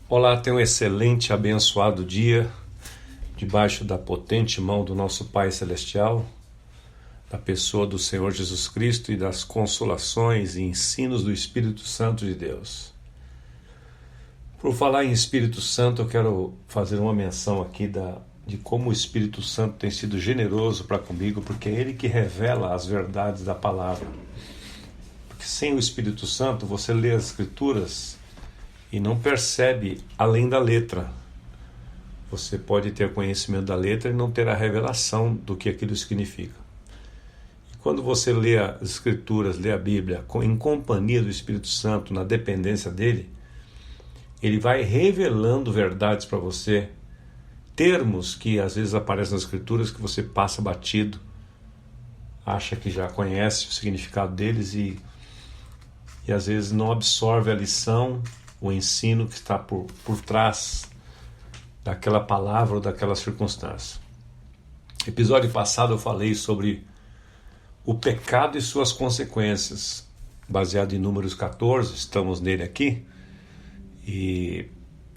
Olá, tenha um excelente, abençoado dia, debaixo da potente mão do nosso Pai Celestial, da pessoa do Senhor Jesus Cristo e das consolações e ensinos do Espírito Santo de Deus. Por falar em Espírito Santo, eu quero fazer uma menção aqui de como o Espírito Santo tem sido generoso para comigo, porque é Ele que revela as verdades da palavra. Porque sem o Espírito Santo, você lê as Escrituras e não percebe além da letra. Você pode ter conhecimento da letra e não ter a revelação do que aquilo significa. E quando você lê as Escrituras, lê a Bíblia, em companhia do Espírito Santo, na dependência dele, ele vai revelando verdades para você, termos que às vezes aparecem nas Escrituras que você passa batido, acha que já conhece o significado deles e às vezes não absorve a lição, o ensino que está por trás daquela palavra ou daquela circunstância. Episódio passado eu falei sobre o pecado e suas consequências, baseado em Números 14, estamos nele aqui, e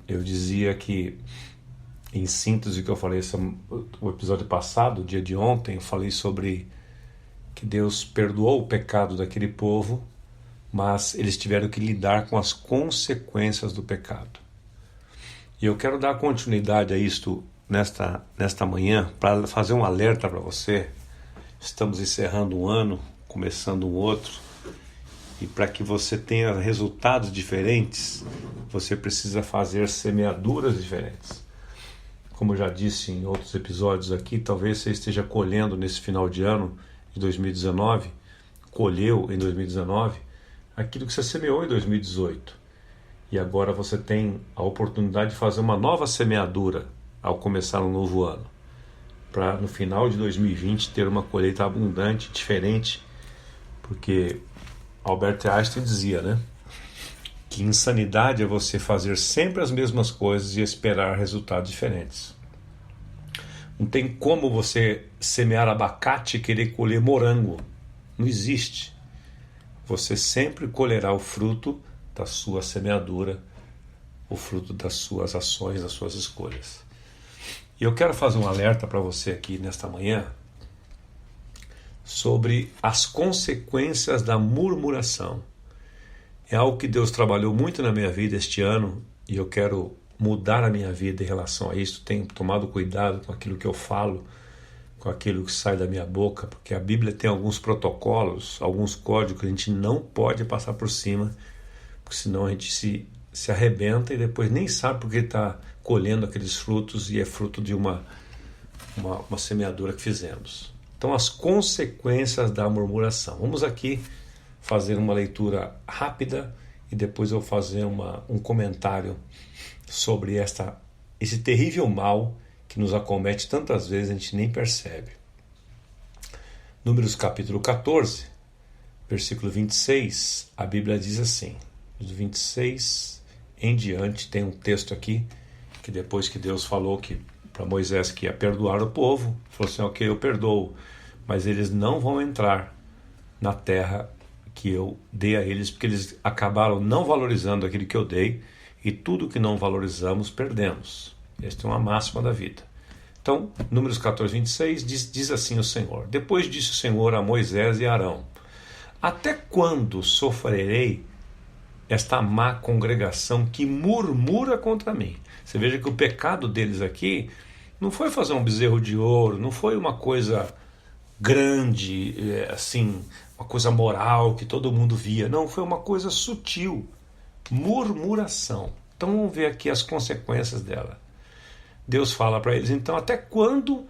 eu dizia que, em síntese que eu falei, o episódio passado, o dia de ontem, eu falei sobre que Deus perdoou o pecado daquele povo, mas eles tiveram que lidar com as consequências do pecado. E eu quero dar continuidade a isto nesta manhã, para fazer um alerta para você. Estamos encerrando um ano, começando um outro, e para que você tenha resultados diferentes, você precisa fazer semeaduras diferentes. Como eu já disse em outros episódios aqui, talvez você esteja colhendo nesse final de ano de 2019, colheu em 2019, aquilo que você semeou em 2018. E agora você tem a oportunidade de fazer uma nova semeadura ao começar um novo ano. Para no final de 2020 ter uma colheita abundante, diferente. Porque Albert Einstein dizia, né? Que insanidade é você fazer sempre as mesmas coisas e esperar resultados diferentes. Não tem como você semear abacate e querer colher morango. Não existe. Você sempre colherá o fruto da sua semeadura, o fruto das suas ações, das suas escolhas. E eu quero fazer um alerta para você aqui nesta manhã sobre as consequências da murmuração. É algo que Deus trabalhou muito na minha vida este ano e eu quero mudar a minha vida em relação a isso. Tenho tomado cuidado com aquilo que eu falo, com aquilo que sai da minha boca, porque a Bíblia tem alguns protocolos, alguns códigos que a gente não pode passar por cima, porque senão a gente se arrebenta e depois nem sabe porque está colhendo aqueles frutos e é fruto de uma semeadura que fizemos. Então, as consequências da murmuração. Vamos aqui fazer uma leitura rápida e depois eu vou fazer um comentário sobre esse terrível mal que nos acomete tantas vezes, a gente nem percebe. Números capítulo 14, versículo 26, a Bíblia diz assim, dos 26 em diante, tem um texto aqui, que depois que Deus falou que para Moisés que ia perdoar o povo, falou assim, ok, eu perdoo, mas eles não vão entrar na terra que eu dei a eles, porque eles acabaram não valorizando aquilo que eu dei, e tudo que não valorizamos, perdemos. Esta é uma máxima da vida. Então, Números 14, 26, diz assim o Senhor. Depois disse o Senhor a Moisés e a Arão, até quando sofrerei esta má congregação que murmura contra mim? Você veja que o pecado deles aqui não foi fazer um bezerro de ouro, não foi uma coisa grande, assim, uma coisa moral que todo mundo via. Não, foi uma coisa sutil. Murmuração. Então vamos ver aqui as consequências dela. Deus fala para eles, então, até quando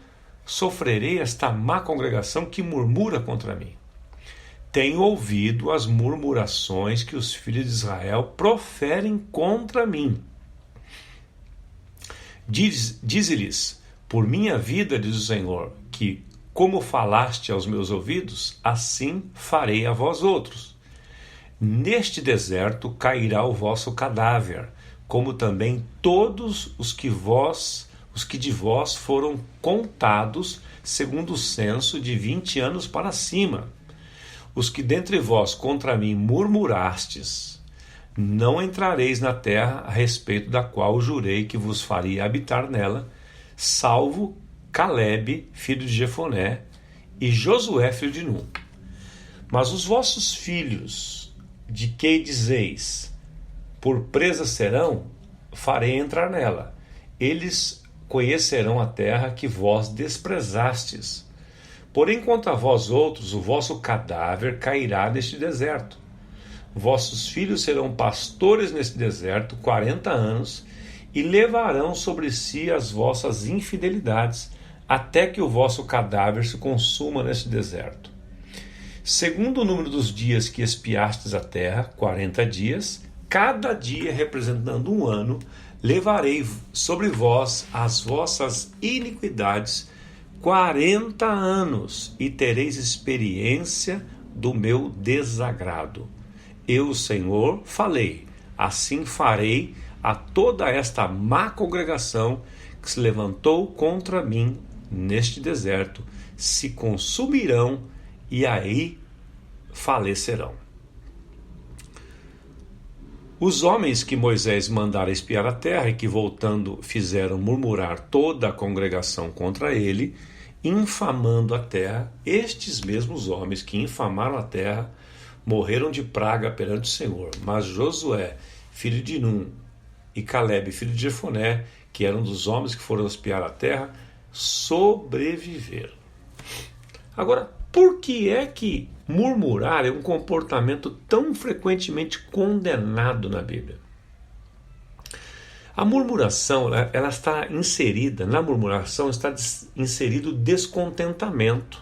sofrerei esta má congregação que murmura contra mim? Tenho ouvido as murmurações que os filhos de Israel proferem contra mim. Dize-lhes, por minha vida, diz o Senhor, que como falaste aos meus ouvidos, assim farei a vós outros. Neste deserto cairá o vosso cadáver, como também todos os que de vós foram contados segundo o censo de 20 anos para cima. Os que dentre vós contra mim murmurastes, não entrareis na terra a respeito da qual jurei que vos faria habitar nela, salvo Calebe, filho de Jefoné, e Josué, filho de Nun. Mas os vossos filhos, de que dizeis, por presa serão, farei entrar nela. Eles conhecerão a terra que vós desprezastes. Porém, quanto a vós outros, o vosso cadáver cairá neste deserto. Vossos filhos serão pastores neste deserto 40 anos e levarão sobre si as vossas infidelidades, até que o vosso cadáver se consuma neste deserto. Segundo o número dos dias que espiastes a terra, 40 dias, cada dia representando um ano, levarei sobre vós as vossas iniquidades 40 anos, e tereis experiência do meu desagrado. Eu, Senhor, falei, assim farei a toda esta má congregação que se levantou contra mim neste deserto, se consumirão e aí falecerão. Os homens que Moisés mandara espiar a terra e que voltando fizeram murmurar toda a congregação contra ele, infamando a terra, estes mesmos homens que infamaram a terra morreram de praga perante o Senhor. Mas Josué, filho de Nun, e Calebe, filho de Jefoné, que eram dos homens que foram espiar a terra, sobreviveram. Agora, por que é que murmurar é um comportamento tão frequentemente condenado na Bíblia? A murmuração, ela está inserida, na murmuração está inserido descontentamento,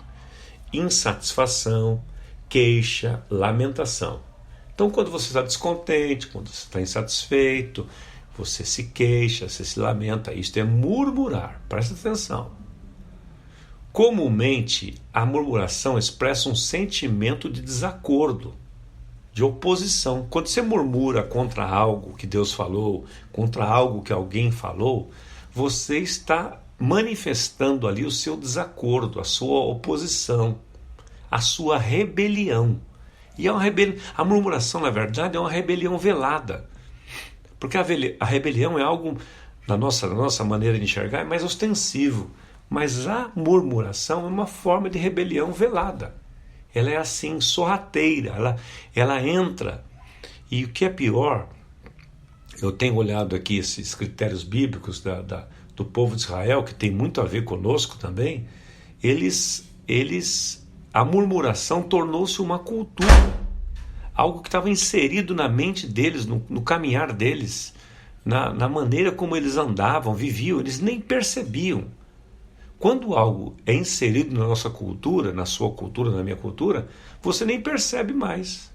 insatisfação, queixa, lamentação. Então, quando você está descontente, quando você está insatisfeito, você se queixa, você se lamenta, isto é murmurar, presta atenção. Comumente, a murmuração expressa um sentimento de desacordo, de oposição. Quando você murmura contra algo que Deus falou, contra algo que alguém falou, você está manifestando ali o seu desacordo, a sua oposição, a sua rebelião. E a murmuração, na verdade, é uma rebelião velada. Porque a rebelião é algo, na nossa maneira de enxergar, é mais ostensivo. Mas a murmuração é uma forma de rebelião velada. Ela é assim, sorrateira, ela entra. E o que é pior, eu tenho olhado aqui esses critérios bíblicos do povo de Israel, que tem muito a ver conosco também, a murmuração tornou-se uma cultura, algo que estava inserido na mente deles, no caminhar deles, na maneira como eles andavam, viviam, eles nem percebiam. Quando algo é inserido na nossa cultura, na sua cultura, na minha cultura, você nem percebe mais.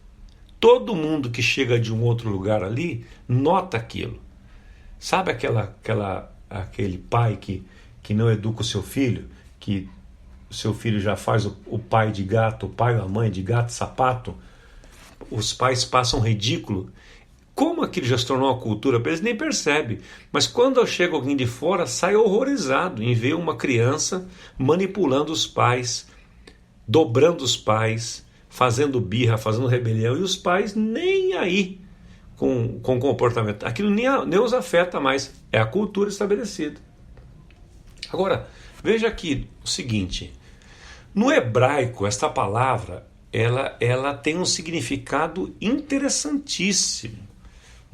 Todo mundo que chega de um outro lugar ali nota aquilo. Sabe aquele pai que não educa o seu filho, que o seu filho já faz o pai de gato, o pai ou a mãe de gato sapato? Os pais passam ridículo. Como aquilo já se tornou uma cultura, eles nem percebem. Mas quando chega alguém de fora, sai horrorizado em ver uma criança manipulando os pais, dobrando os pais, fazendo birra, fazendo rebelião, e os pais nem aí com o comportamento. Aquilo nem os afeta mais. É a cultura estabelecida. Agora, veja aqui o seguinte. No hebraico, esta palavra ela tem um significado interessantíssimo.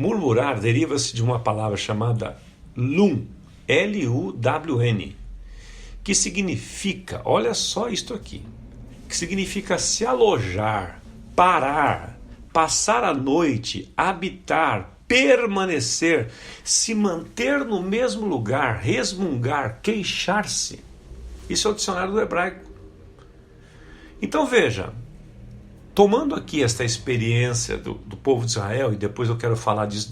Murmurar deriva-se de uma palavra chamada lun, L-U-W-N, que significa, olha só isto aqui, que significa se alojar, parar, passar a noite, habitar, permanecer, se manter no mesmo lugar, resmungar, queixar-se. Isso é o dicionário do hebraico. Então veja, tomando aqui esta experiência do povo de Israel, e depois eu quero falar disso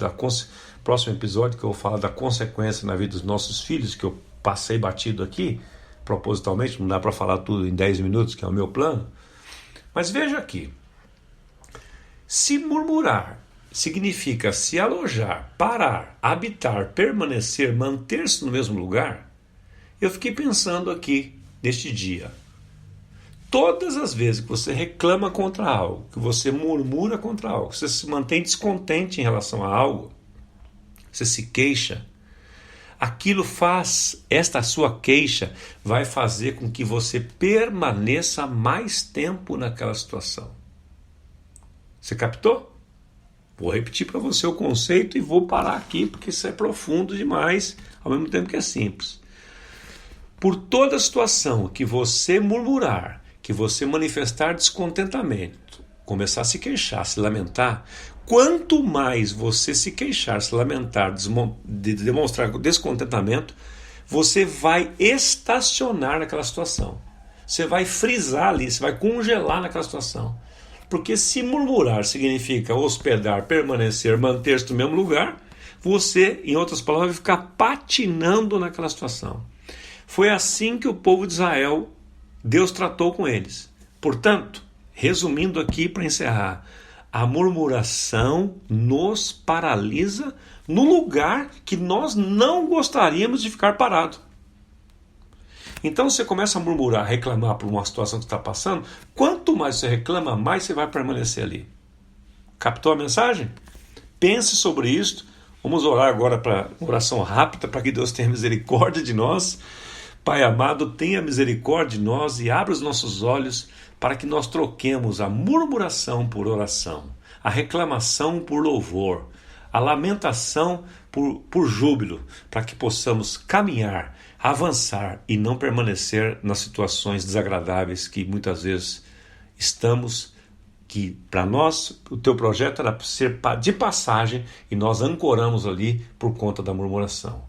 próximo episódio, que eu vou falar da consequência na vida dos nossos filhos, que eu passei batido aqui, propositalmente, não dá para falar tudo em 10 minutos, que é o meu plano. Mas veja aqui, se murmurar significa se alojar, parar, habitar, permanecer, manter-se no mesmo lugar, eu fiquei pensando aqui, neste dia, todas as vezes que você reclama contra algo, que você murmura contra algo, que você se mantém descontente em relação a algo, você se queixa, esta sua queixa vai fazer com que você permaneça mais tempo naquela situação. Você captou? Vou repetir para você o conceito e vou parar aqui porque isso é profundo demais, ao mesmo tempo que é simples. Por toda situação que você murmurar, que você manifestar descontentamento, começar a se queixar, se lamentar, quanto mais você se queixar, se lamentar, demonstrar descontentamento, você vai estacionar naquela situação. Você vai frisar ali, você vai congelar naquela situação. Porque se murmurar significa hospedar, permanecer, manter-se no mesmo lugar, você, em outras palavras, vai ficar patinando naquela situação. Foi assim que o povo de Israel, Deus tratou com eles. Portanto, resumindo aqui para encerrar, a murmuração nos paralisa no lugar que nós não gostaríamos de ficar parado. Então você começa a murmurar, reclamar por uma situação que está passando, quanto mais você reclama, mais você vai permanecer ali. Captou a mensagem? Pense sobre isso. Vamos orar agora para oração rápida, para que Deus tenha misericórdia de nós. Pai amado, tenha misericórdia de nós e abra os nossos olhos para que nós troquemos a murmuração por oração, a reclamação por louvor, a lamentação por júbilo, para que possamos caminhar, avançar e não permanecer nas situações desagradáveis que muitas vezes estamos, que para nós o teu projeto era ser de passagem e nós ancoramos ali por conta da murmuração.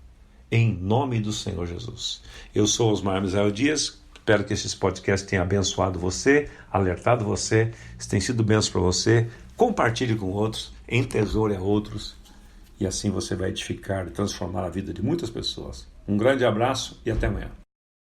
Em nome do Senhor Jesus. Eu sou Osmar Misael Dias, espero que esses podcasts tenham abençoado você, alertado você, se tem sido bênção para você, compartilhe com outros, entesoure a outros e assim você vai edificar e transformar a vida de muitas pessoas. Um grande abraço e até amanhã.